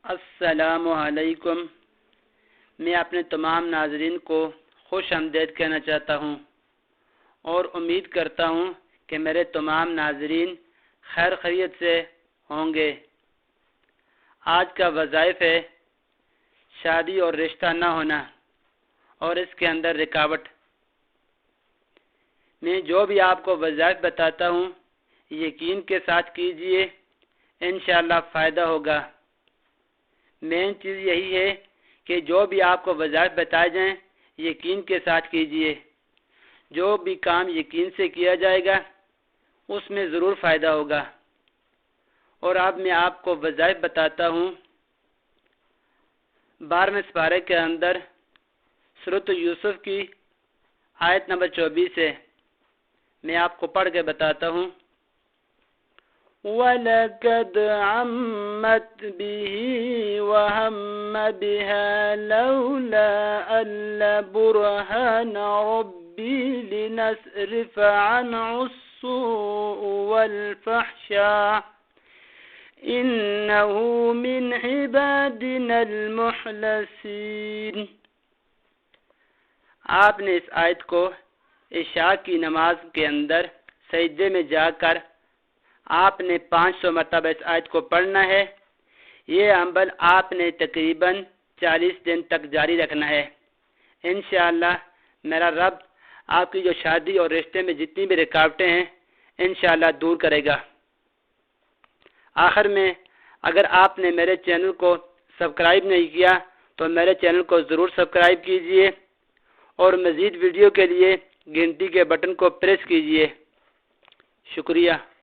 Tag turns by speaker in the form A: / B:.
A: السلام علیکم۔ میں اپنے تمام ناظرین کو خوش آمدید کہنا چاہتا ہوں اور امید کرتا ہوں کہ میرے تمام ناظرین خیر خیریت سے ہوں گے۔ آج کا وظائف ہے شادی اور رشتہ نہ ہونا اور اس کے اندر رکاوٹ۔ میں جو بھی آپ کو وظائف بتاتا ہوں یقین کے ساتھ کیجئے، انشاءاللہ فائدہ ہوگا۔ مین چیز یہی ہے کہ جو بھی آپ کو وظائف بتائے جائیں یقین کے ساتھ کیجئے۔ جو بھی کام یقین سے کیا جائے گا اس میں ضرور فائدہ ہوگا۔ اور اب میں آپ کو وظائف بتاتا ہوں 12ویں سپارے کے اندر سورۃ یوسف کی آیت نمبر 24 ہے۔ میں آپ کو پڑھ کے بتاتا ہوں۔ وَلَقَدْ عَمَّتْ بِهِ وَهَمَّ بِهَا لَوْلَا أَلَّا بُرْهَانَ رَبِّي لِنَصْرِفَ عَنْهُ السُّوءَ وَالْفَحْشَاءَ إِنَّهُ مِنْ عِبَادِنَا الْمُخْلَصِينَ۔ آپ نے اس آیت کو عشاء کی نماز کے اندر سجدے میں جا کر آپ نے 500 مرتبہ اس آیت کو پڑھنا ہے۔ یہ عمل آپ نے تقریباً 40 دن تک جاری رکھنا ہے۔ انشاءاللہ میرا رب آپ کی جو شادی اور رشتے میں جتنی بھی رکاوٹیں ہیں انشاءاللہ دور کرے گا۔ آخر میں اگر آپ نے میرے چینل کو سبسکرائب نہیں کیا تو میرے چینل کو ضرور سبسکرائب کیجئے اور مزید ویڈیو کے لیے گھنٹی کے بٹن کو پریس کیجئے۔ شکریہ۔